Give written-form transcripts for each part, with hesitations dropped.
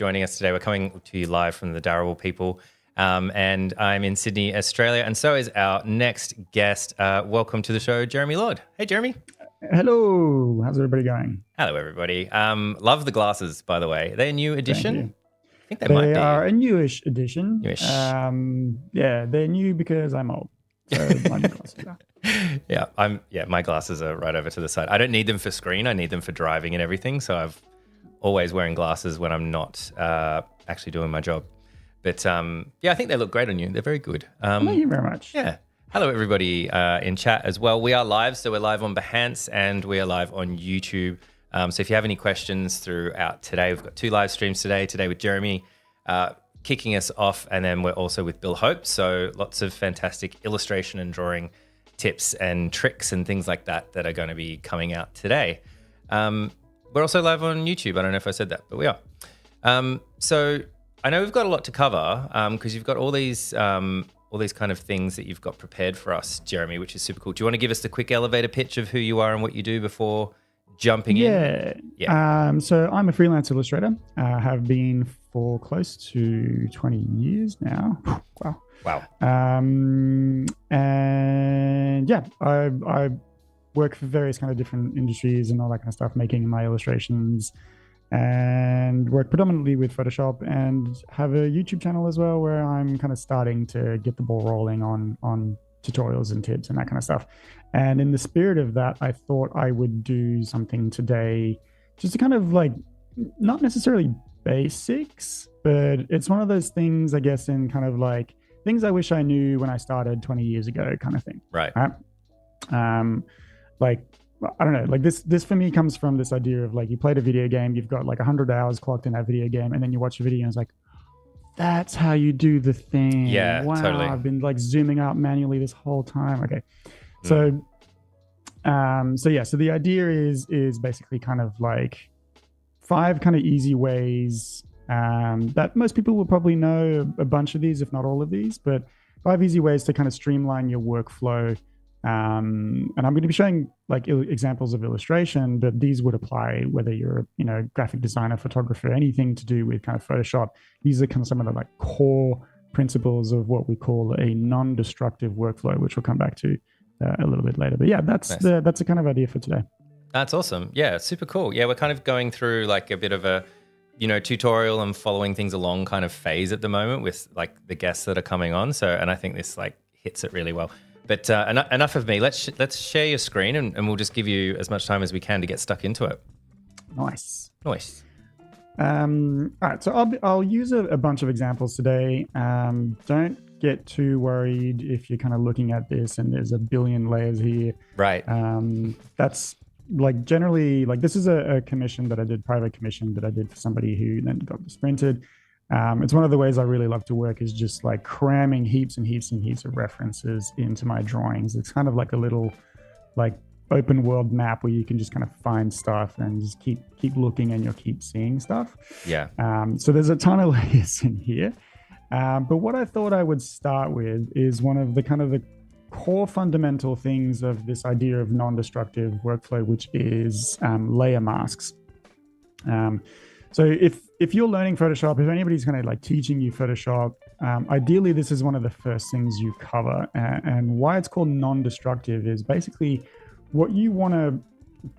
joining us today. We're coming to you live from the Darrell people, and I'm in Sydney, Australia, and so is our next guest. Welcome to the show, Jeremy Lord. Hey, Jeremy. Hello. How's everybody going? Hello, everybody. Love the glasses, by the way. Are they a new edition? I think they might be. They are a newish edition. Newish. Yeah, they're new because I'm old. So my new glasses are. My glasses are right over to the side. I don't need them for screen. I need them for driving and everything. So I've always wearing glasses when I'm not actually doing my job. But I think they look great on you. They're very good. Thank you very much. Yeah. Hello, everybody in chat as well. We are live. So we're live on Behance and we are live on YouTube. So if you have any questions throughout today, we've got 2 live streams today with Jeremy kicking us off. And then we're also with Bill Hope. So lots of fantastic illustration and drawing tips and tricks and things like that are going to be coming out today. We're also live on YouTube. I don't know if I said that, but we are. So I know we've got a lot to cover because you've got all these kind of things that you've got prepared for us, Jeremy, which is super cool. Do you want to give us the quick elevator pitch of who you are and what you do before jumping in? Yeah. So I'm a freelance illustrator. Have been for close to 20 years now. Wow. And yeah, I work for various kind of different industries and all that kind of stuff, making my illustrations, and work predominantly with Photoshop, and have a YouTube channel as well where I'm kind of starting to get the ball rolling on tutorials and tips and that kind of stuff. And in the spirit of that, I thought I would do something today just to kind of like, not necessarily basics, but it's one of those things, I guess, in kind of like things I wish I knew when I started 20 years ago kind of thing. Right. Like, I don't know, like this for me comes from this idea of like, you played a video game, you've got like 100 hours clocked in that video game, and then you watch a video and it's like, that's how you do the thing. Yeah, wow, totally. I've been like zooming out manually this whole time. Okay. So the idea is basically kind of like 5 kind of easy ways that most people will probably know a bunch of these, if not all of these, but 5 easy ways to kind of streamline your workflow. And I'm going to be showing like examples of illustration, but these would apply whether you're, graphic designer, photographer, anything to do with kind of Photoshop. These are kind of some of the like core principles of what we call a non-destructive workflow, which we'll come back to a little bit later. But yeah, that's nice. That's the kind of idea for today. That's awesome. Yeah, super cool. Yeah, we're kind of going through like a bit of a, tutorial and following things along kind of phase at the moment with like the guests that are coming on. So, and I think this like hits it really well. But enough of me. Let's share your screen and we'll just give you as much time as we can to get stuck into it. Nice. All right, so I'll use a bunch of examples today. Don't get too worried if you're kind of looking at this and there's a billion layers here. Right. That's like generally like this is a commission that I did, private commission that I did for somebody who then got this printed. It's one of the ways I really love to work, is just like cramming heaps and heaps and heaps of references into my drawings. It's kind of like a little like open world map where you can just kind of find stuff and just keep looking and you'll keep seeing stuff. Yeah. So there's a ton of layers in here. But what I thought I would start with is one of the kind of the core fundamental things of this idea of non-destructive workflow, which is layer masks. So if you're learning Photoshop, if anybody's kind of like teaching you Photoshop, ideally this is one of the first things you cover. And why it's called non-destructive is basically what you want to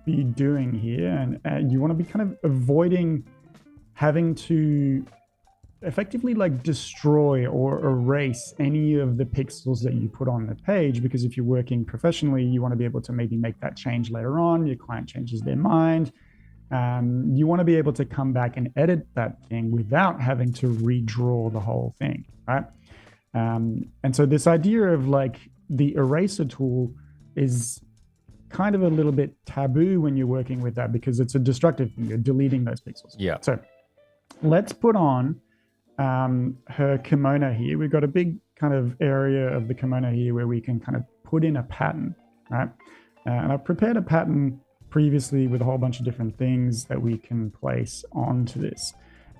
be doing here, and you want to be kind of avoiding having to effectively like destroy or erase any of the pixels that you put on the page, because if you're working professionally, you want to be able to maybe make that change later on. Your client changes their mind. You want to be able to come back and edit that thing without having to redraw the whole thing, right? And so this idea of like the eraser tool is kind of a little bit taboo when you're working with that, because it's a destructive thing. You're deleting those pixels. Yeah. So let's put on her kimono here. We've got a big kind of area of the kimono here where we can kind of put in a pattern, right? And I've prepared a pattern previously with a whole bunch of different things that we can place onto this.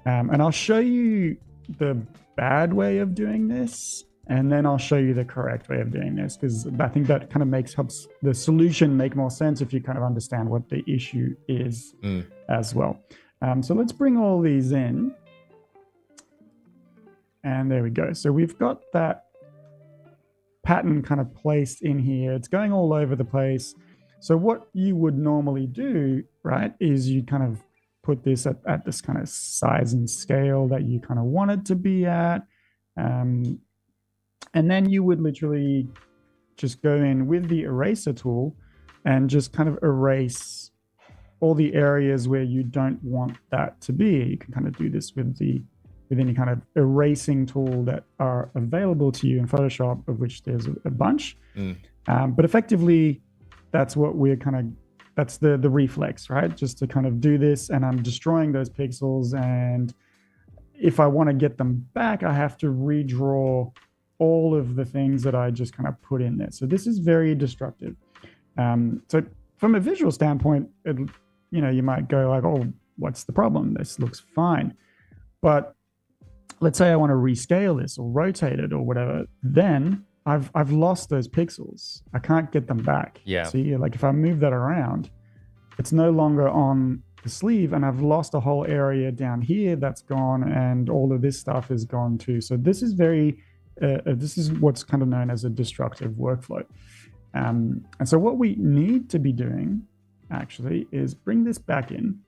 And I'll show you the bad way of doing this, and then I'll show you the correct way of doing this, because I think that kind of helps the solution make more sense if you kind of understand what the issue is as well. So let's bring all these in. And there we go. So we've got that pattern kind of placed in here. It's going all over the place. So what you would normally do, right, is you kind of put this at this kind of size and scale that you kind of want it to be at. And then you would literally just go in with the eraser tool and just kind of erase all the areas where you don't want that to be. You can kind of do this with any kind of erasing tool that are available to you in Photoshop, of which there's a bunch. But effectively, that's what we're kind of, that's the reflex, right? Just to kind of do this, and I'm destroying those pixels. And if I want to get them back, I have to redraw all of the things that I just kind of put in there. So this is very destructive. So from a visual standpoint, you might go like, oh, what's the problem? This looks fine. But let's say I want to rescale this or rotate it or whatever, then I've lost those pixels. I can't get them back. Yeah. See, like if I move that around, it's no longer on the sleeve, and I've lost a whole area down here that's gone, and all of this stuff is gone too. So this is this is what's kind of known as a destructive workflow. And so what we need to be doing actually is bring this back in.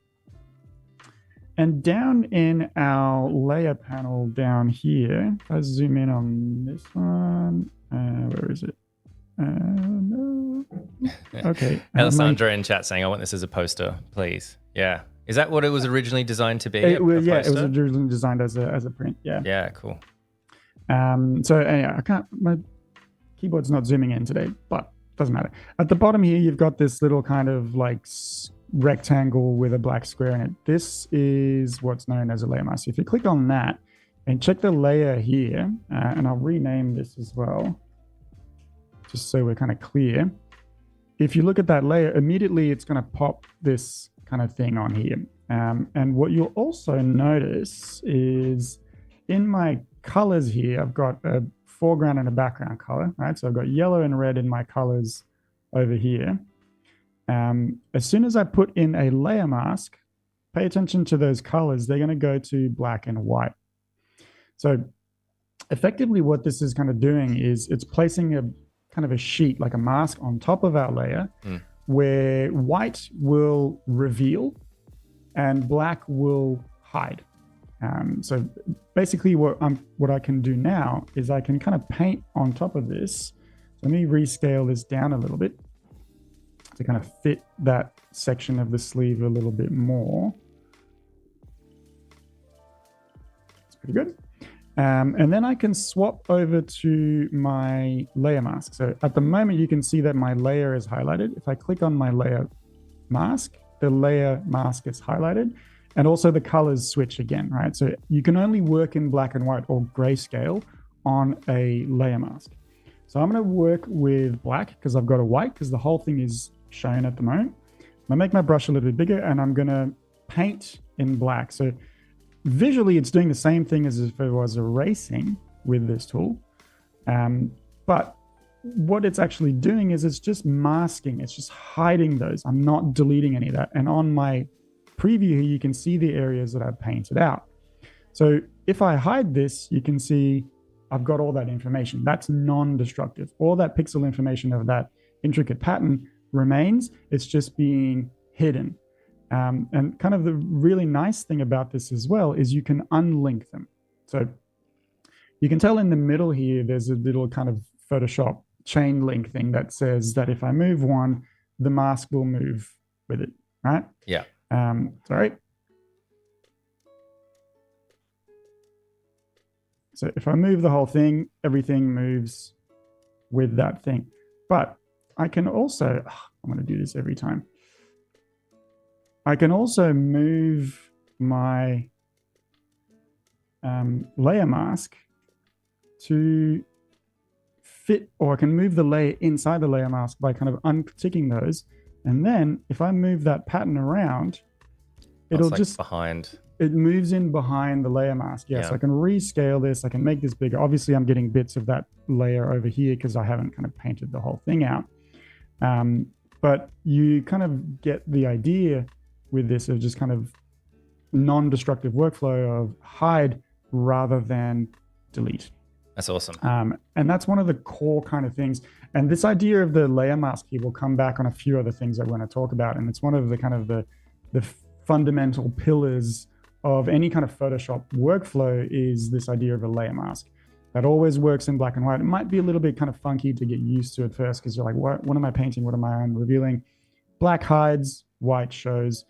And down in our layer panel down here, if I zoom in on this one, where is it? No. Okay. Alessandra in chat saying, I want this as a poster, please. Yeah. Is that what it was originally designed to be? It was originally designed as a print. Yeah. Yeah, cool. So anyway, my keyboard's not zooming in today, but doesn't matter. At the bottom here, you've got this little kind of like rectangle with a black square in it. This is what's known as a layer mask. If you click on that and check the layer here, and I'll rename this as well, just so we're kind of clear. If you look at that layer, immediately it's going to pop this kind of thing on here. And what you'll also notice is in my colors here, I've got a foreground and a background color, right? So I've got yellow and red in my colors over here. As soon as I put in a layer mask, pay attention to those colors. They're going to go to black and white. So effectively what this is kind of doing is it's placing a kind of a sheet, like a mask on top of our layer, where white will reveal and black will hide. So basically what I can do now is I can kind of paint on top of this. Let me rescale this down a little bit to kind of fit that section of the sleeve a little bit more. It's pretty good. And then I can swap over to my layer mask. So at the moment, you can see that my layer is highlighted. If I click on my layer mask, the layer mask is highlighted, and also the colors switch again, right? So you can only work in black and white or grayscale on a layer mask. So I'm going to work with black because I've got a white, because the whole thing is shown at the moment. I'm going to make my brush a little bit bigger, and I'm going to paint in black. So visually, it's doing the same thing as if it was erasing with this tool. But what it's actually doing is it's just masking. It's just hiding those. I'm not deleting any of that. And on my preview here, you can see the areas that I've painted out. So if I hide this, you can see I've got all that information. That's non-destructive. All that pixel information of that intricate pattern remains. It's just being hidden. And kind of the really nice thing about this as well is you can unlink them. So you can tell in the middle here, there's a little kind of Photoshop chain link thing that says that if I move one, the mask will move with it, right? Yeah. Sorry. So if I move the whole thing, everything moves with that thing. But I can also, I'm going to do this every time. I can also move my layer mask to fit, or I can move the layer inside the layer mask by kind of unticking those. And then if I move that pattern around, it'll like just behind. It moves in behind the layer mask. Yes, yeah, so I can rescale this. I can make this bigger. Obviously, I'm getting bits of that layer over here because I haven't kind of painted the whole thing out. But you kind of get the idea with this of just kind of non-destructive workflow of hide rather than delete. That's awesome. And that's one of the core kind of things. And this idea of the layer mask here will come back on a few other things that we're going to talk about. And it's one of the kind of the fundamental pillars of any kind of Photoshop workflow is this idea of a layer mask. That always works in black and white. It might be a little bit kind of funky to get used to at first because you're like, what am I painting? What am I revealing? Black hides, white shows.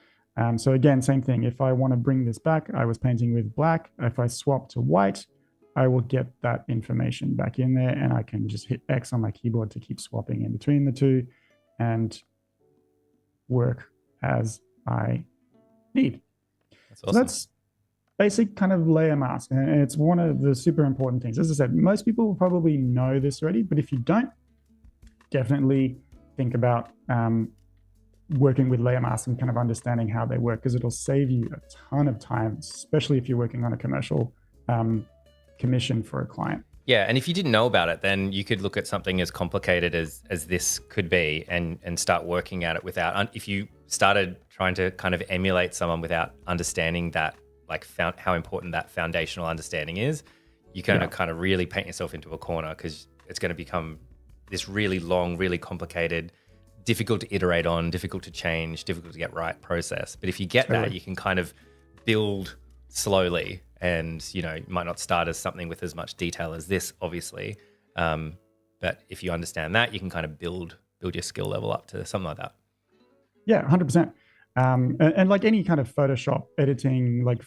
So again, same thing. If I want to bring this back, I was painting with black. If I swap to white, I will get that information back in there, and I can just hit X on my keyboard to keep swapping in between the two and work as I need. That's awesome. So that's basic kind of layer mask, and it's one of the super important things. As I said, most people will probably know this already, but if you don't, definitely think about working with layer masks and kind of understanding how they work, because it'll save you a ton of time, especially if you're working on a commercial commission for a client. Yeah, and if you didn't know about it, then you could look at something as complicated as this could be and start working at it without, if you started trying to kind of emulate someone without understanding that, like how important that foundational understanding is, you kind of really paint yourself into a corner, because it's going to become this really long, really complicated, difficult to iterate on, difficult to change, difficult to get right process. But if you get that, you can kind of build slowly, and you might not start as something with as much detail as this, obviously. But if you understand that, you can kind of build your skill level up to something like that. Yeah, 100%. And like any kind of Photoshop editing, like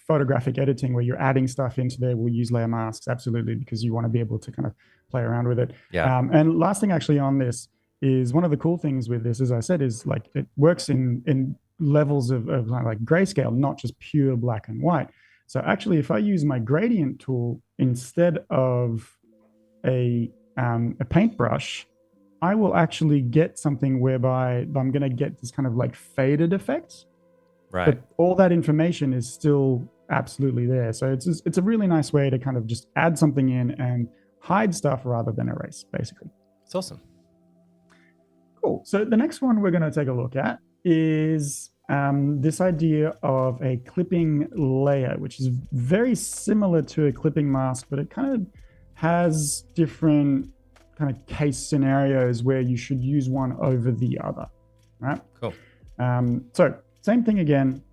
photographic editing, where you're adding stuff into there, we'll use layer masks, absolutely, because you want to be able to kind of play around with it. Yeah. And last thing actually on this is, one of the cool things with this, as I said, is like it works in levels of like grayscale, not just pure black and white. So actually, if I use my gradient tool instead of a paintbrush, I will actually get something whereby I'm going to get this kind of like faded effect. Right. But all that information is still absolutely there. So it's a really nice way to kind of just add something in and hide stuff rather than erase, basically. It's awesome. Cool. So the next one we're going to take a look at is this idea of a clipping layer, which is very similar to a clipping mask, but it kind of has different kind of case scenarios where you should use one over the other, right? Cool. So same thing again.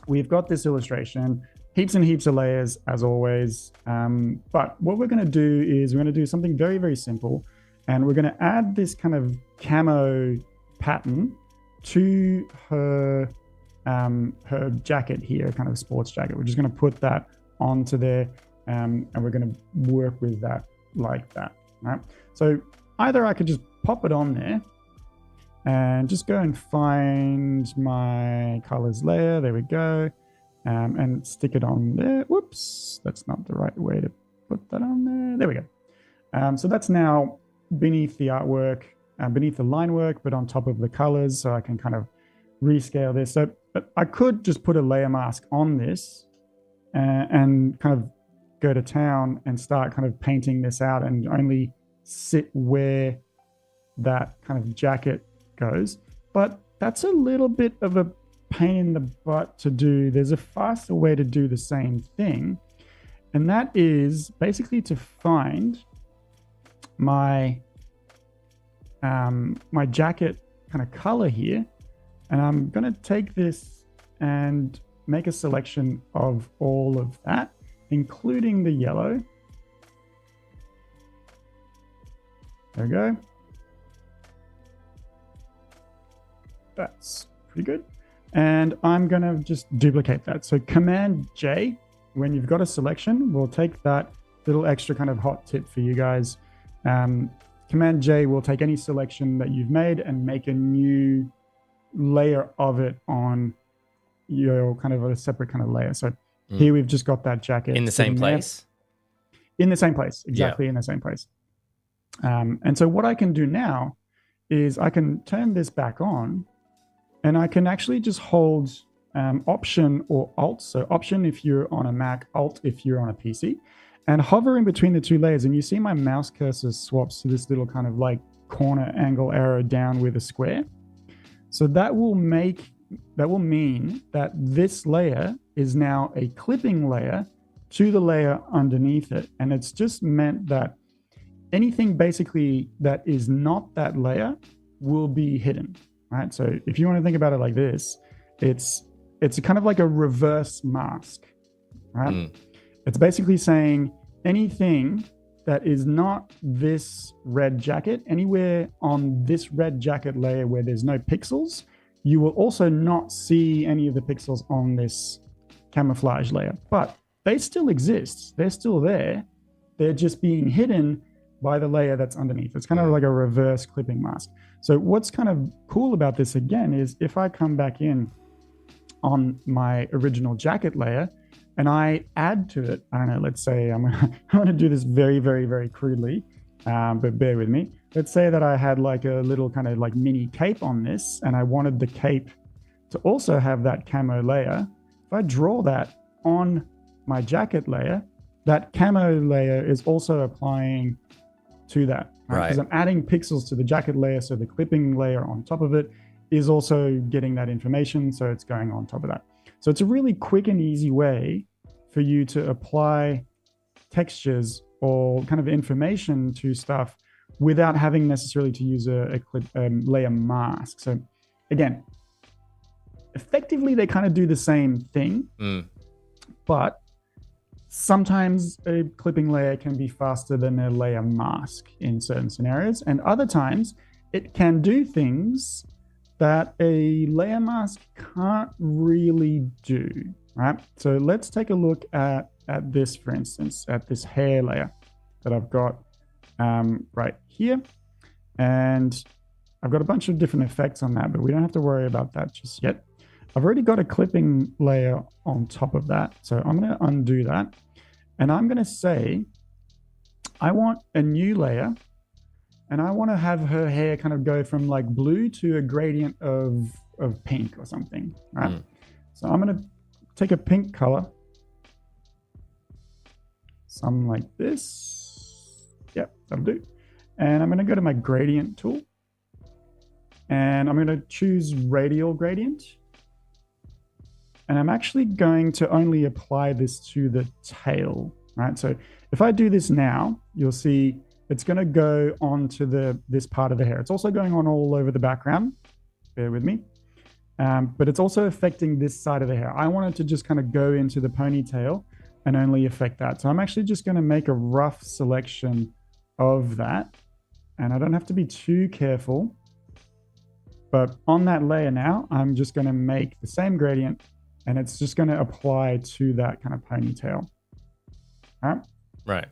We've got this illustration, heaps and heaps of layers as always. But what we're going to do is we're going to do something very, very simple. And we're going to add this kind of camo pattern to her jacket here, kind of sports jacket. We're just going to put that onto there, and we're going to work with that like that, right? So either I could just pop it on there and just go and find my colors layer. There we go. And stick it on there. Whoops, that's not the right way to put that on there. There we go. So that's now beneath the artwork, beneath the line work, but on top of the colors, so I can kind of rescale this. So, but I could just put a layer mask on this and kind of go to town and start kind of painting this out and only sit where that kind of jacket goes. But that's a little bit of a pain in the butt to do. There's a faster way to do the same thing, and that is basically to find my my jacket kind of color here, and I'm going to take this and make a selection of all of that, including the yellow. There we go. That's pretty good. And I'm going to just duplicate that. So Command J, when you've got a selection, we'll take that little extra kind of hot tip for you guys. Command J will take any selection that you've made and make a new layer of it on your kind of a separate kind of layer. So here we've just got that jacket. In the same place? In the same place, exactly, in the same place. And so what I can do now is I can turn this back on, and I can actually just hold Option or Alt. So Option if you're on a Mac, Alt if you're on a PC, and hover in between the two layers. And you see my mouse cursor swaps to this little kind of like corner angle arrow down with a square. So that will mean that this layer is now a clipping layer to the layer underneath it. And it's just meant that anything basically that is not that layer will be hidden, right? So if you want to think about it like this, it's kind of like a reverse mask, right? It's basically saying anything that is not this red jacket, anywhere on this red jacket layer where there's no pixels, you will also not see any of the pixels on this camouflage layer, but they still exist. They're still there. They're just being hidden by the layer that's underneath. It's kind of like a reverse clipping mask. So what's kind of cool about this again is if I come back in on my original jacket layer and I add to it, I don't know, let's say I'm gonna do this very, very, very crudely, but bear with me. Let's say that I had like a little kind of like mini cape on this and I wanted the cape to also have that camo layer. If I draw that on my jacket layer, that camo layer is also applying to that, right? Because I'm adding pixels to the jacket layer, so the clipping layer on top of it is also getting that information, so it's going on top of that. So it's a really quick and easy way for you to apply textures or kind of information to stuff without having necessarily to use a layer mask. So again, effectively they kind of do the same thing, but sometimes a clipping layer can be faster than a layer mask in certain scenarios, and other times it can do things that a layer mask can't really do, right? So let's take a look at this, for instance, at this hair layer that I've got right here. And I've got a bunch of different effects on that, but we don't have to worry about that just yet. I've already got a clipping layer on top of that. So I'm going to undo that. And I'm going to say, I want a new layer. And I want to have her hair kind of go from like blue to a gradient of pink or something, right? So I'm going to take a pink color. Something like this. Yep, that'll do. And I'm going to go to my gradient tool. And I'm going to choose radial gradient. And I'm actually going to only apply this to the tail, right? So if I do this now, you'll see it's going to go onto this part of the hair. It's also going on all over the background. Bear with me. But it's also affecting this side of the hair. I want it to just kind of go into the ponytail and only affect that. So I'm actually just going to make a rough selection of that. And I don't have to be too careful. But on that layer now, I'm just going to make the same gradient and it's just going to apply to that kind of ponytail. All right. Right.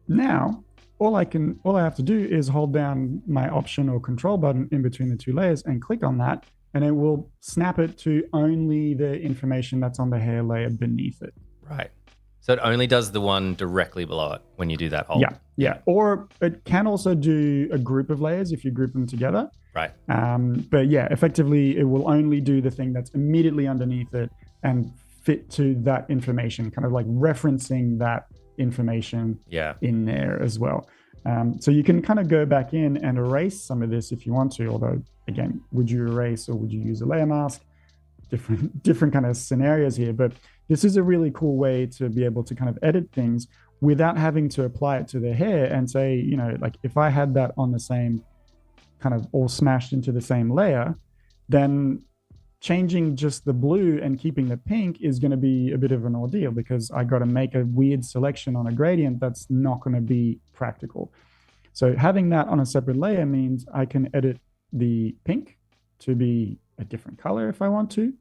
Now, all I have to do is hold down my Option or Control button in between the two layers and click on that, and it will snap it to only the information that's on the hair layer beneath it. Right. So it only does the one directly below it when you do that hold. Yeah. Or it can also do a group of layers if you group them together. Right. But yeah, effectively, it will only do the thing that's immediately underneath it and fit to that information, kind of like referencing that information in there as well. So you can kind of go back in and erase some of this if you want to, although again, would you erase or would you use a layer mask? Different kind of scenarios here, but this is a really cool way to be able to kind of edit things without having to apply it to the hair and say, you know, like if I had that on the same kind of all smashed into the same layer, then changing just the blue and keeping the pink is going to be a bit of an ordeal because I got to make a weird selection on a gradient that's not going to be practical. So having that on a separate layer means I can edit the pink to be a different color if I want to,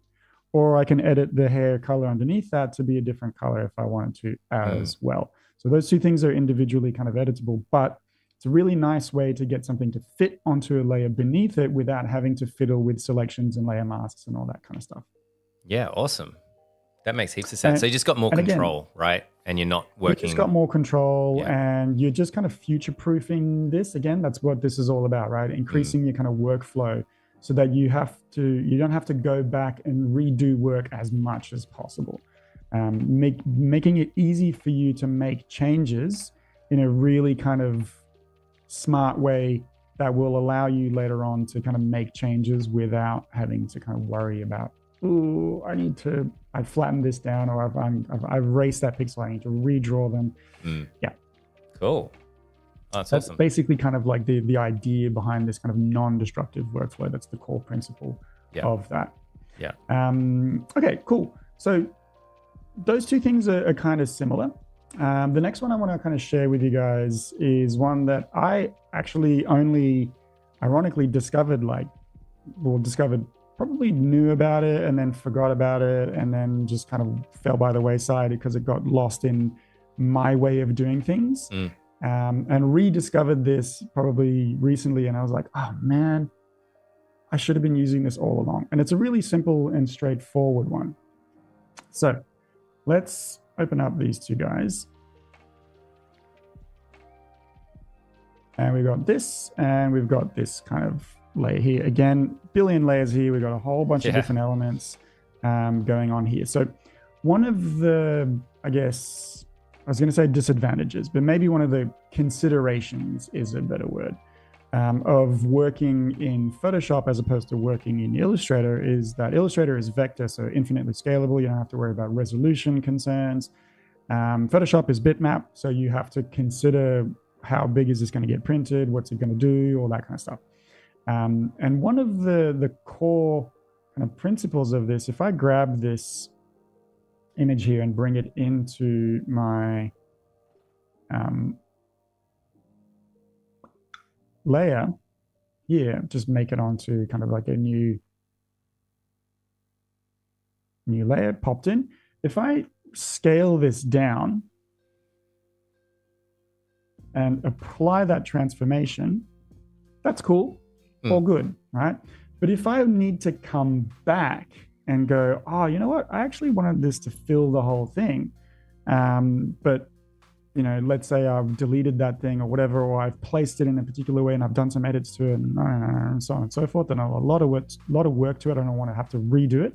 or I can edit the hair color underneath that to be a different color if I wanted to as well. So those two things are individually kind of editable, but it's a really nice way to get something to fit onto a layer beneath it without having to fiddle with selections and layer masks and all that kind of stuff. Yeah, awesome. That makes heaps of sense. So you just got more control, right? And you're not working. You just got more control and you're just kind of future-proofing this. Again, that's what this is all about, right? Increasing your kind of workflow so that you don't have to go back and redo work as much as possible. Making it easy for you to make changes in a really kind of smart way that will allow you later on to kind of make changes without having to kind of worry about ooh, I flattened this down, or I've erased that pixel. I need to redraw them. Yeah. Cool. Oh, that's That's awesome. basically kind of like the idea behind this kind of non-destructive workflow. That's the core principle of that. Yeah. Okay, cool. So those two things are kind of similar. The next one I want to kind of share with you guys is one that I actually only ironically discovered, probably knew about it and then forgot about it, and then just kind of fell by the wayside because it got lost in my way of doing things. And rediscovered this probably recently, and I was like, oh man, I should have been using this all along. And it's a really simple and straightforward one. So let's open up these two guys. And we've got this, and we've got this kind of layer here. Again, billion layers here. We've got a whole bunch of different elements going on here. So one of the, I guess, I was going to say disadvantages, but maybe one of the considerations is a better word, of working in Photoshop as opposed to working in Illustrator is that Illustrator is vector, so infinitely scalable. You don't have to worry about resolution concerns. Photoshop is bitmap, so you have to consider how big is this going to get printed, what's it going to do, all that kind of stuff. And one of the core kind of principles of this, if I grab this image here and bring it into my layer here, just make it onto kind of like a new layer popped in. If I scale this down and apply that transformation, that's cool, all good, right? But if I need to come back and go, oh, you know what? I actually wanted this to fill the whole thing. But, you know, let's say I've deleted that thing or whatever, or I've placed it in a particular way and I've done some edits to it and so on and so forth. And a lot of work to it. I don't want to have to redo it.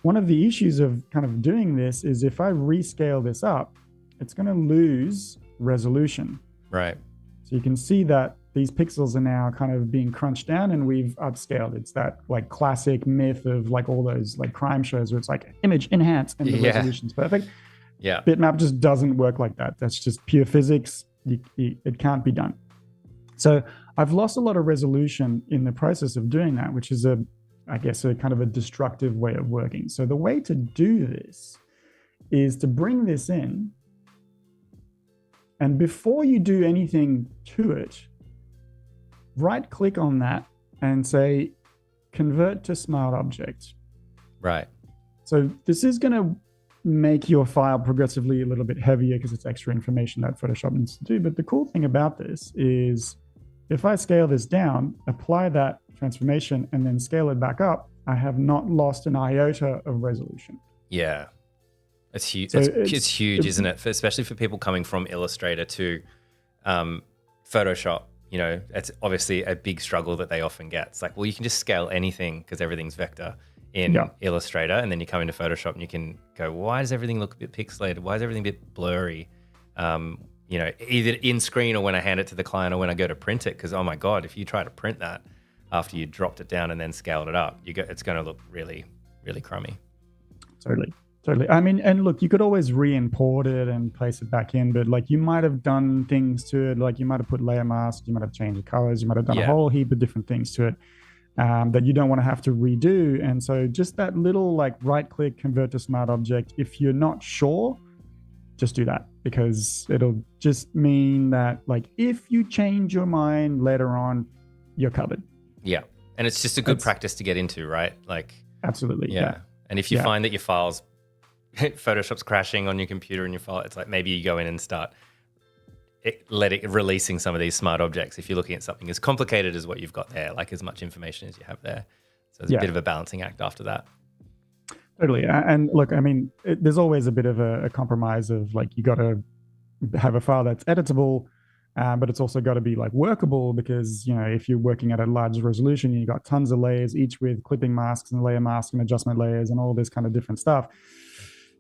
One of the issues of kind of doing this is if I rescale this up, it's going to lose resolution. Right. So you can see that these pixels are now kind of being crunched down and we've upscaled. It's that like classic myth of like all those like crime shows where it's like image enhance and the resolution's perfect. Yeah. Bitmap just doesn't work like that. That's just pure physics. It can't be done. So I've lost a lot of resolution in the process of doing that, which is I guess a kind of a destructive way of working. So the way to do this is to bring this in, and before you do anything to it, right click on that and say, convert to smart object. Right. So this is going to make your file progressively a little bit heavier because it's extra information that Photoshop needs to do. But the cool thing about this is if I scale this down, apply that transformation, and then scale it back up, I have not lost an iota of resolution. Yeah. It's huge. So it's huge, isn't it? Especially for people coming from Illustrator to Photoshop. You know, it's obviously a big struggle that they often get. It's like, well, you can just scale anything because everything's vector in Illustrator, and then you come into Photoshop and you can go, why does everything look a bit pixelated? Why is everything a bit blurry? You know, either in screen or when I hand it to the client or when I go to print it, because oh my God, if you try to print that after you dropped it down and then scaled it up, it's going to look really, really crummy. Totally. I mean, and look, you could always re-import it and place it back in, but like you might have done things to it, like you might have put layer masks, you might have changed the colors, you might have done a whole heap of different things to it that you don't want to have to redo. And so just that little like right click, convert to smart object, if you're not sure, just do that, because it'll just mean that like if you change your mind later on, you're covered. Yeah. And it's just a good practice to get into, right? Like, absolutely. Yeah. And if you find that your files, Photoshop's crashing on your computer and your file, it's like maybe you go in and start releasing some of these smart objects if you're looking at something as complicated as what you've got there, like as much information as you have there. So it's a bit of a balancing act after that. Totally. And look, I mean, there's always a bit of a compromise of like, you got to have a file that's editable, but it's also got to be like workable, because, you know, if you're working at a large resolution, you've got tons of layers, each with clipping masks and layer masks and adjustment layers and all this kind of different stuff.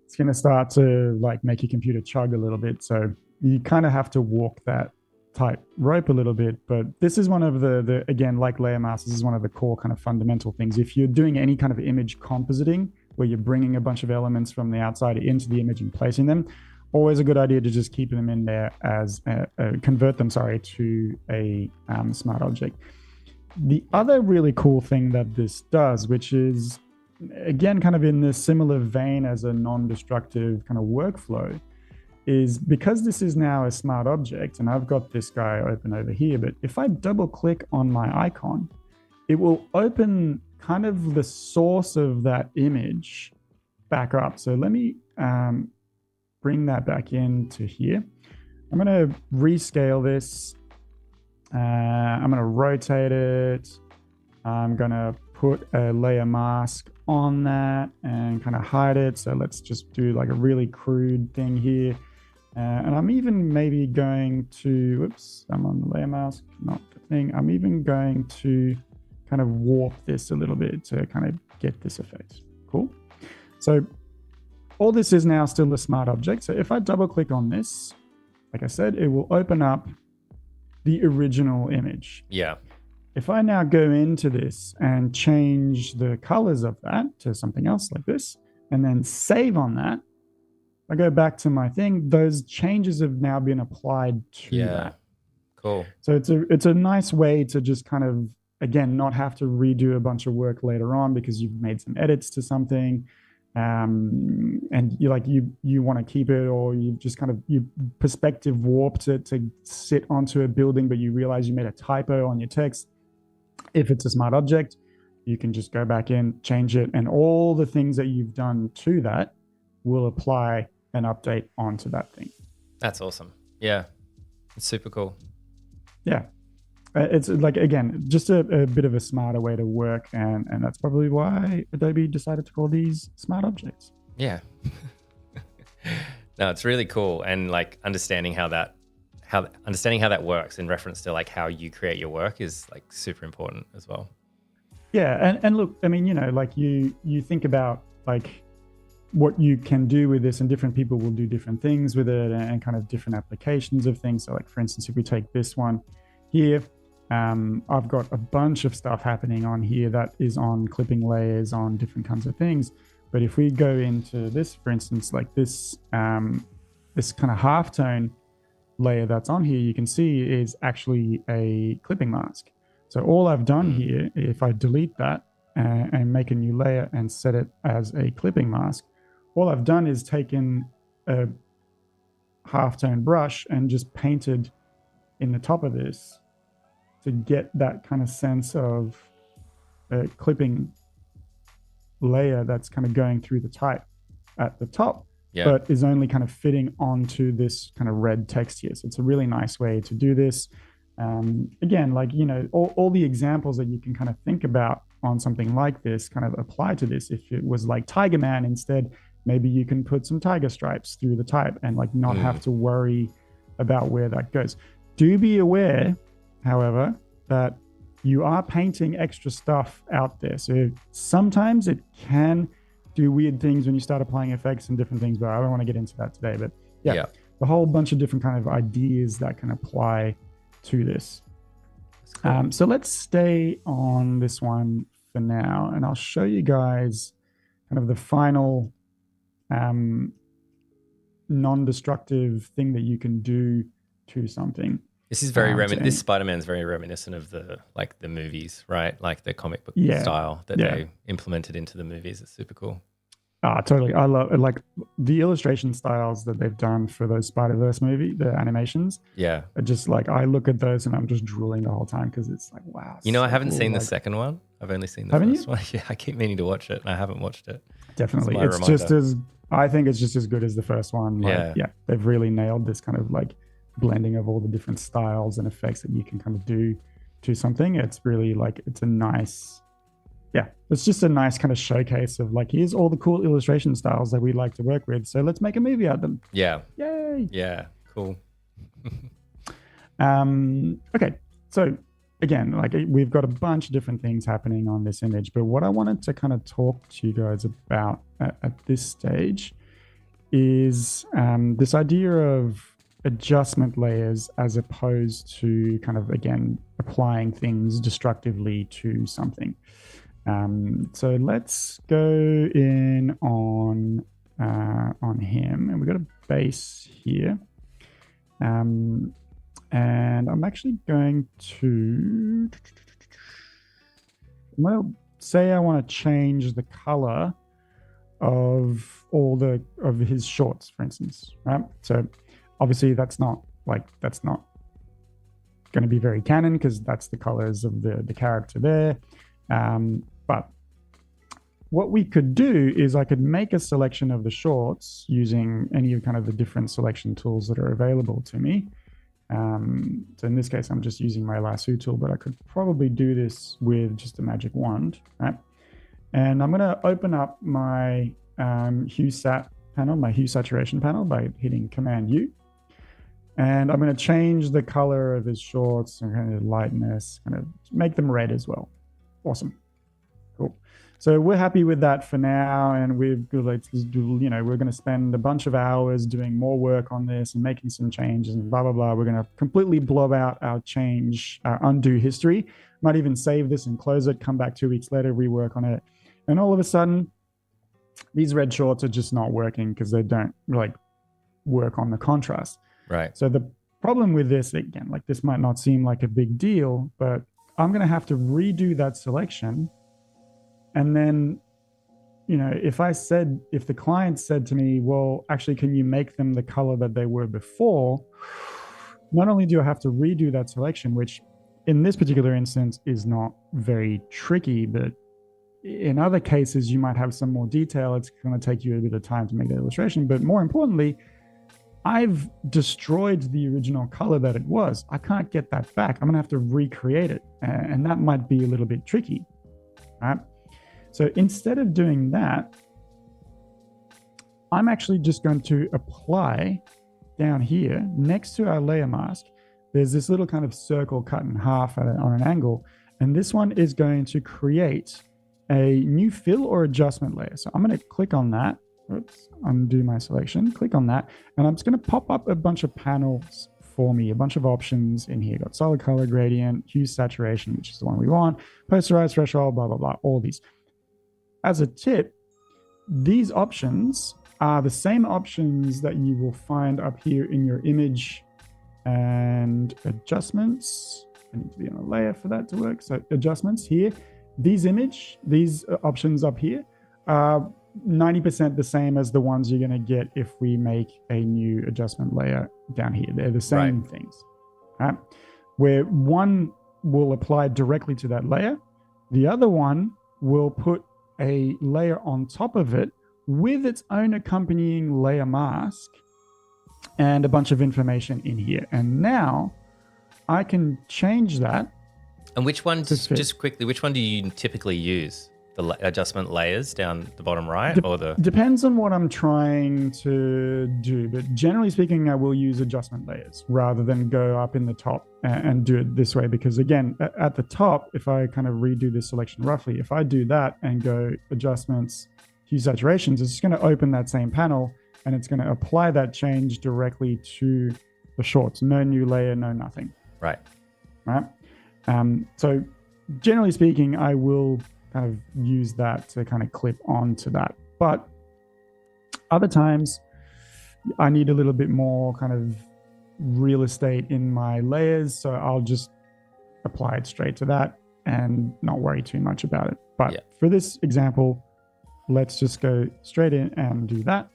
It's going to start to like make your computer chug a little bit. So you kind of have to walk that tight rope a little bit, but this is one of the again, like layer masks, this is one of the core kind of fundamental things. If you're doing any kind of image compositing where you're bringing a bunch of elements from the outside into the image and placing them, always a good idea to just keep them in there as convert them, to a smart object. The other really cool thing that this does, which is again kind of in the similar vein as a non-destructive kind of workflow, is because this is now a smart object, and I've got this guy open over here, but if I double click on my icon, it will open kind of the source of that image back up. So let me bring that back into here. I'm going to rescale this. I'm going to rotate it. I'm going to put a layer mask on that and kind of hide it. So let's just do like a really crude thing here. And I'm even maybe going to, whoops, I'm on the layer mask, not the thing. I'm even going to kind of warp this a little bit to kind of get this effect. Cool. So all this is now still a smart object. So if I double click on this, like I said, it will open up the original image. Yeah. If I now go into this and change the colors of that to something else like this, and then save on that, I go back to my thing, those changes have now been applied to that. Cool. So it's a nice way to just kind of, again, not have to redo a bunch of work later on because you've made some edits to something. And you want to keep it, or you just kind of you perspective warped it to sit onto a building, but you realize you made a typo on your text. If it's a smart object, you can just go back in, change it, and all the things that you've done to that will apply an update onto that thing. That's awesome. Yeah, it's super cool. Yeah. It's like, again, just a bit of a smarter way to work. And that's probably why Adobe decided to call these smart objects. Yeah. No, it's really cool. And like understanding how that works in reference to like how you create your work is like super important as well. Yeah. And look, I mean, like you think about like what you can do with this, and different people will do different things with it and kind of different applications of things. So like, for instance, if we take this one here, I've got a bunch of stuff happening on here that is on clipping layers on different kinds of things. But if we go into this, for instance, like this, this kind of halftone layer that's on here, you can see is actually a clipping mask. So all I've done here, if I delete that and make a new layer and set it as a clipping mask, all I've done is taken a halftone brush and just painted in the top of this to get that kind of sense of a clipping layer that's kind of going through the type at the top, but is only kind of fitting onto this kind of red text here. So it's a really nice way to do this. Again, like, all the examples that you can kind of think about on something like this kind of apply to this. If it was like Tiger Man instead, maybe you can put some tiger stripes through the type and like not have to worry about where that goes. Do be aware, however, that you are painting extra stuff out there. So sometimes it can do weird things when you start applying effects and different things, but I don't want to get into that today. But yeah, a whole bunch of different kind of ideas that can apply to this. Cool. So let's stay on this one for now, and I'll show you guys kind of the final non-destructive thing that you can do to something. This is very this Spider-Man's very reminiscent of the movies, right? Like the comic book style that they implemented into the movies. It's super cool. Totally. I love like the illustration styles that they've done for those Spider-Verse movie, the animations. Yeah. Are just like, I look at those and I'm just drooling the whole time because it's like, wow. I haven't seen the second one. I've only seen the first one. Yeah, I keep meaning to watch it and I haven't watched it. Definitely. I think it's just as good as the first one. Like, yeah. They've really nailed this kind of like blending of all the different styles and effects that you can kind of do to something. It's really like, it's just a nice kind of showcase of like, here's all the cool illustration styles that we like to work with. So let's make a movie out of them. Yeah. Yay. Yeah. Cool. Okay. So again, like we've got a bunch of different things happening on this image, but what I wanted to kind of talk to you guys about at this stage is this idea of adjustment layers as opposed to kind of, again, applying things destructively to something. So let's go in on him, and we've got a base here. And I'm actually going to say I want to change the color of of his shorts, for instance, right? So obviously that's not going to be very canon, because that's the colors of the character there. But what we could do is I could make a selection of the shorts using any of kind of the different selection tools that are available to me. So in this case, I'm just using my lasso tool, but I could probably do this with just a magic wand, right? And I'm going to open up my hue sat panel, my hue saturation panel, by hitting Command U. And I'm going to change the color of his shorts and kind of lightness, kind of make them red as well. Awesome. Cool. So we're happy with that for now, and we're going to spend a bunch of hours doing more work on this and making some changes and blah, blah, blah. We're going to completely blow out our undo history. Might even save this and close it, come back 2 weeks later, rework on it. And all of a sudden, these red shorts are just not working because they don't work on the contrast. Right. So the problem with this, again, this might not seem like a big deal, but I'm going to have to redo that selection. And then, if the client said to me, well, actually, can you make them the color that they were before? Not only do I have to redo that selection, which in this particular instance is not very tricky, but in other cases, you might have some more detail. It's going to take you a bit of time to make that illustration. But more importantly, I've destroyed the original color that it was. I can't get that back. I'm going to have to recreate it. And that might be a little bit tricky, right? So instead of doing that, I'm actually just going to apply down here next to our layer mask. There's this little kind of circle cut in half on an angle. And this one is going to create a new fill or adjustment layer. So I'm going to click on that. Oops, undo my selection, click on that. And I'm just going to pop up a bunch of panels for me, a bunch of options in here. Got solid color gradient, hue saturation, which is the one we want, posterize threshold, blah, blah, blah, all these. As a tip, these options are the same options that you will find up here in your image and adjustments. I need to be on a layer for that to work. So adjustments here, these options up here are 90% the same as the ones you're going to get if we make a new adjustment layer down here. They're the same things, right? Where one will apply directly to that layer. The other one will put a layer on top of it with its own accompanying layer mask and a bunch of information in here. And now I can change that. And which one, just quickly, which one do you typically use? The adjustment layers down the bottom right, or the... Depends on what I'm trying to do, but generally speaking, I will use adjustment layers rather than go up in the top and do it this way. Because again, at the top, if I kind of redo this selection roughly, if I do that and go adjustments, hue saturations, it's just going to open that same panel and it's going to apply that change directly to the shorts. No new layer, no nothing. Right. So generally speaking, I will kind of use that to kind of clip onto that. But other times I need a little bit more kind of real estate in my layers. So I'll just apply it straight to that and not worry too much about it. But for this example, let's just go straight in and do that.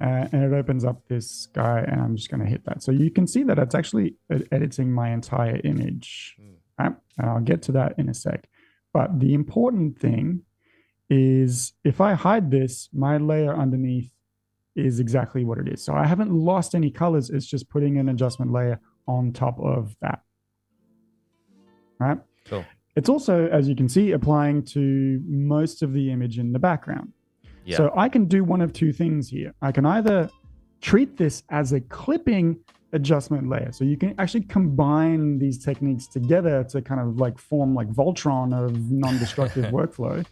And it opens up this guy and I'm just going to hit that. So you can see that it's actually editing my entire image. Right? And I'll get to that in a sec. But the important thing is if I hide this, my layer underneath is exactly what it is. So I haven't lost any colors. It's just putting an adjustment layer on top of that. Right? Cool. It's also, as you can see, applying to most of the image in the background. Yeah. So I can do one of two things here. I can either treat this as a clipping adjustment layer. So you can actually combine these techniques together to kind of like form like Voltron of non-destructive workflow.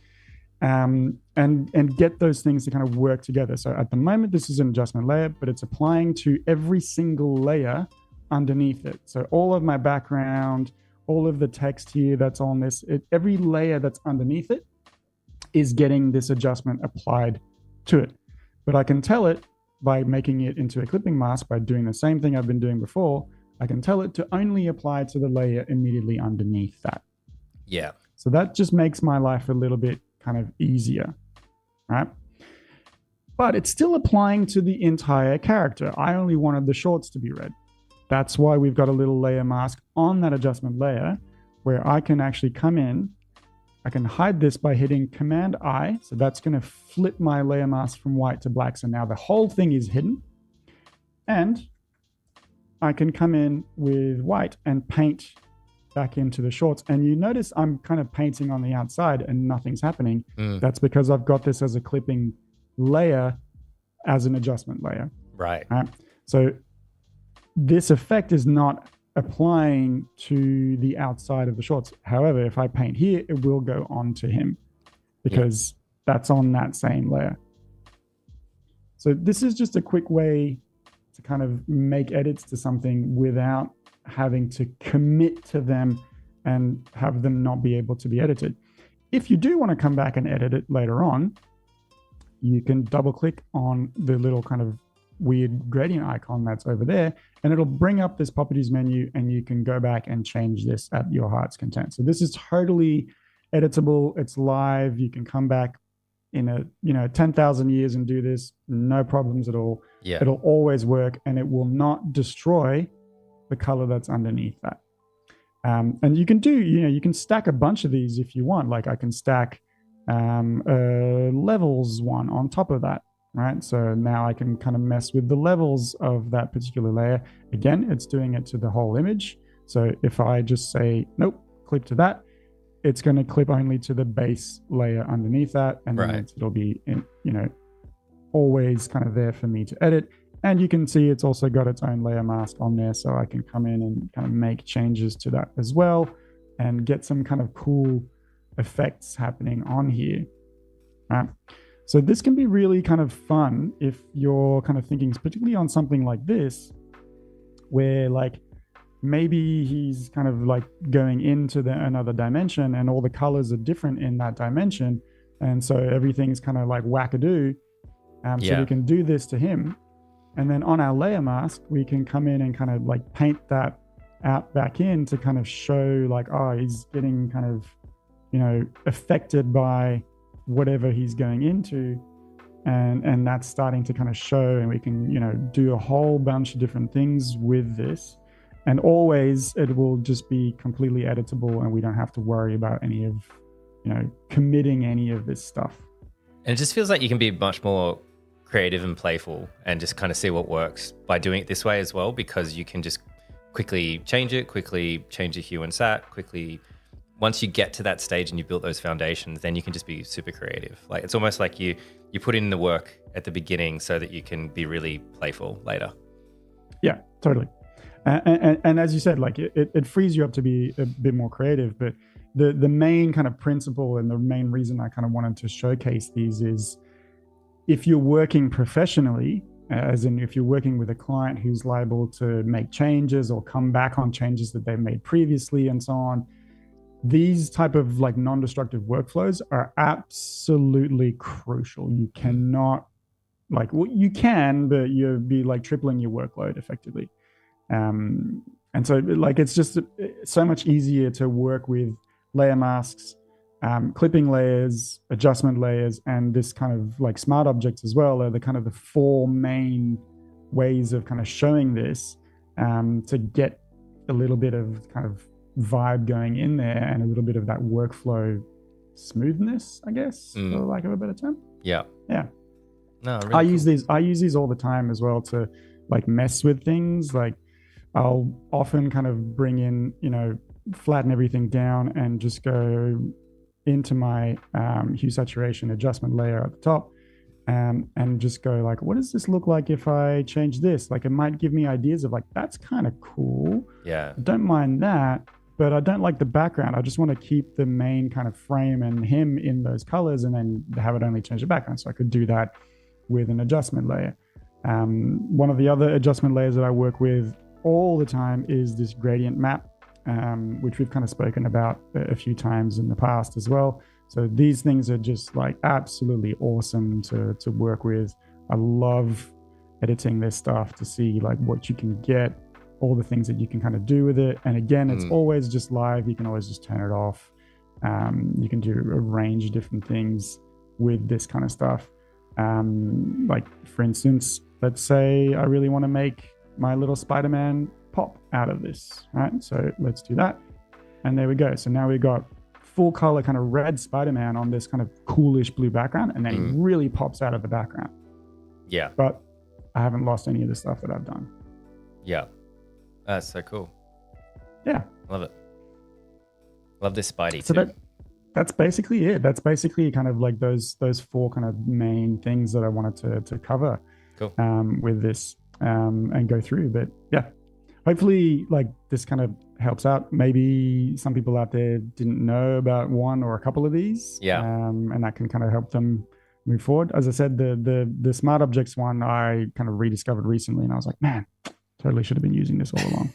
and get those things to kind of work together. So at the moment, this is an adjustment layer, but it's applying to every single layer underneath it. So all of my background, all of the text here that's on this, every layer that's underneath it is getting this adjustment applied to it. But I can tell it by making it into a clipping mask, by doing the same thing I've been doing before. I can tell it to only apply to the layer immediately underneath that. Yeah. So that just makes my life a little bit kind of easier, right? But it's still applying to the entire character. I only wanted the shorts to be red. That's why we've got a little layer mask on that adjustment layer where I can actually come in. I can hide this by hitting Command I. So that's going to flip my layer mask from white to black. So now the whole thing is hidden. And I can come in with white and paint back into the shorts. And you notice I'm kind of painting on the outside and nothing's happening. That's because I've got this as a clipping layer as an adjustment layer. Right. So this effect is not applying to the outside of the shorts. However, if I paint here, it will go on to him because that's on that same layer. So this is just a quick way to kind of make edits to something without having to commit to them and have them not be able to be edited. If you do want to come back and edit it later on, you can double click on the little kind of weird gradient icon that's over there, and it'll bring up this properties menu, and you can go back and change this at your heart's content. So this is totally editable. It's live. You can come back in 10,000 years and do this, no problems at all. Yeah. It'll always work, and it will not destroy the color that's underneath that. And you can do, you can stack a bunch of these if you want. Like I can stack levels one on top of that, right? So now I can kind of mess with the levels of that particular layer. Again, it's doing it to the whole image. So if I just say, nope, clip to that, it's going to clip only to the base layer underneath that. And then it'll be, always kind of there for me to edit. And you can see it's also got its own layer mask on there. So I can come in and kind of make changes to that as well and get some kind of cool effects happening on here. Right? So this can be really kind of fun if you're kind of thinking, particularly on something like this, where like maybe he's kind of like going into another dimension and all the colors are different in that dimension. And so everything's kind of like wackadoo. So we can do this to him. And then on our layer mask, we can come in and kind of like paint that out back in to kind of show like, oh, he's getting kind of, affected by whatever he's going into. And that's starting to kind of show, and we can, do a whole bunch of different things with this. And always it will just be completely editable, and we don't have to worry about any of, committing any of this stuff. And it just feels like you can be much more creative and playful and just kind of see what works by doing it this way as well, because you can just quickly change the hue and sat, once you get to that stage and you built those foundations, then you can just be super creative. Like it's almost like you put in the work at the beginning so that you can be really playful later. Yeah, totally. And as you said, like it frees you up to be a bit more creative. But the main kind of principle and the main reason I kind of wanted to showcase these is if you're working professionally, as in if you're working with a client who's liable to make changes or come back on changes that they've made previously and so on, these type of like non-destructive workflows are absolutely crucial. You cannot you can, but you'll be like tripling your workload effectively. And so like, it's just so much easier to work with layer masks, clipping layers, adjustment layers, and this kind of like smart objects as well are the kind of the four main ways of kind of showing this, to get a little bit of kind of vibe going in there and a little bit of that workflow smoothness, I guess, for lack of a better term. Yeah. No, really I use these all the time as well to like mess with things. Like I'll often kind of bring in, flatten everything down and just go into my hue saturation adjustment layer at the top, and just go like, what does this look like if I change this? Like it might give me ideas of like, that's kind of cool. Yeah. Don't mind that. but I don't like the background. I just want to keep the main kind of frame and him in those colors and then have it only change the background. So I could do that with an adjustment layer. One of the other adjustment layers that I work with all the time is this gradient map, which we've kind of spoken about a few times in the past as well. So these things are just like absolutely awesome to work with. I love editing this stuff to see like what you can get, all the things that you can kind of do with it. And again, it's always just live. You can always just turn it off. You can do a range of different things with this kind of stuff. Like for instance, let's say I really want to make my little Spider-Man pop out of this, right? So let's do that. And there we go. So now we've got full color kind of red Spider-Man on this kind of coolish blue background. And then he really pops out of the background. Yeah. But I haven't lost any of the stuff that I've done. Yeah. That's so cool. Yeah. Love it. Love this Spidey so too. That's basically it. That's basically kind of like those four kind of main things that I wanted to cover with this and go through. But yeah, hopefully like this kind of helps out. Maybe some people out there didn't know about one or a couple of these. Yeah. And that can kind of help them move forward. As I said, the smart objects one I kind of rediscovered recently, and I was like, man, totally should have been using this all along.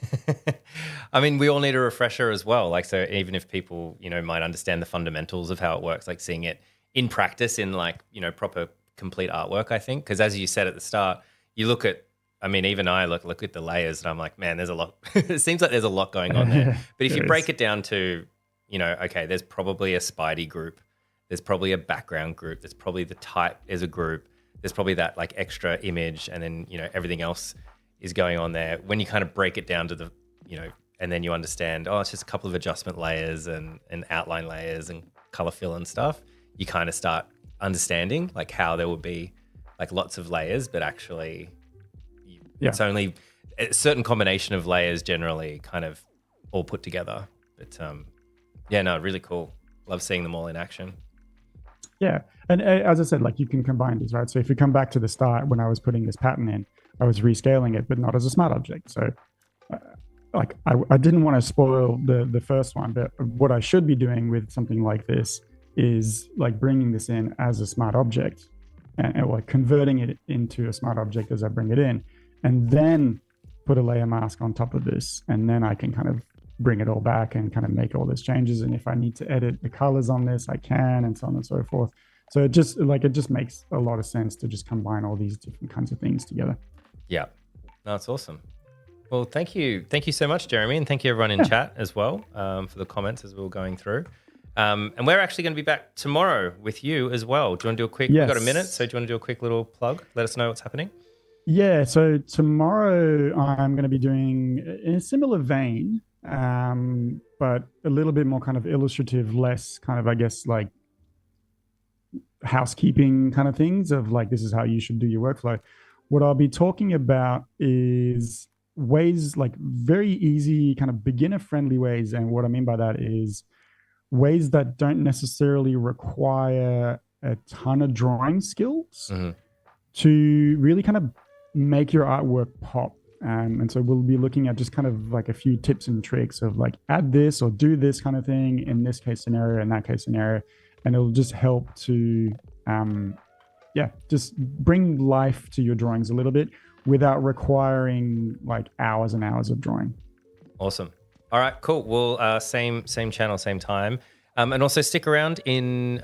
I mean, we all need a refresher as well. Like, so even if people, might understand the fundamentals of how it works, like seeing it in practice in like, proper complete artwork, I think. Because as you said at the start, you look at, I mean, even I look at the layers and I'm like, man, there's a lot. It seems like there's a lot going on there. But if you break it down to, okay, there's probably a Spidey group. There's probably a background group. There's probably the type as a group. There's probably that like extra image, and then, everything else is going on there. When you kind of break it down to the, and then you understand, it's just a couple of adjustment layers and outline layers and color fill and stuff, you kind of start understanding like how there would be like lots of layers, but actually it's only a certain combination of layers generally kind of all put together. But really cool. Love seeing them all in action. Yeah. And as I said, like you can combine these, right? So if you come back to the start, when I was putting this pattern in, I was rescaling it, but not as a smart object. So I didn't want to spoil the first one, but what I should be doing with something like this is like bringing this in as a smart object and like converting it into a smart object as I bring it in, and then put a layer mask on top of this. And then I can kind of bring it all back and kind of make all those changes. And if I need to edit the colors on this, I can, and so on and so forth. So it just makes a lot of sense to just combine all these different kinds of things together. Yeah, no, that's awesome. Well, thank you so much, Jeremy, and thank you everyone in chat as well for the comments as we were going through. And we're actually going to be back tomorrow with you as well. Do you want to do a quick? We've got a minute, so do you want to do a quick little plug? Let us know what's happening. Yeah, so tomorrow I'm going to be doing in a similar vein, but a little bit more kind of illustrative, less kind of, I guess, like housekeeping kind of things of like, this is how you should do your workflow. What I'll be talking about is ways, like very easy kind of beginner friendly ways. And what I mean by that is ways that don't necessarily require a ton of drawing skills to really kind of make your artwork pop. And so we'll be looking at just kind of like a few tips and tricks of like add this or do this kind of thing in this case scenario, in that case scenario. And it'll just help to, just bring life to your drawings a little bit without requiring like hours and hours of drawing. Awesome. All right, cool. Well, same channel, same time. And also stick around in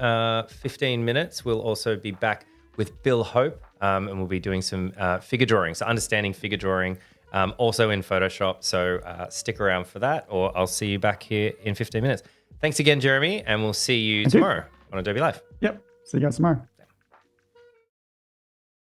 15 minutes. We'll also be back with Bill Hope, and we'll be doing some figure drawing. So understanding figure drawing, also in Photoshop. So stick around for that, or I'll see you back here in 15 minutes. Thanks again, Jeremy, and we'll see you tomorrow on Adobe Live. Yep. See you guys tomorrow.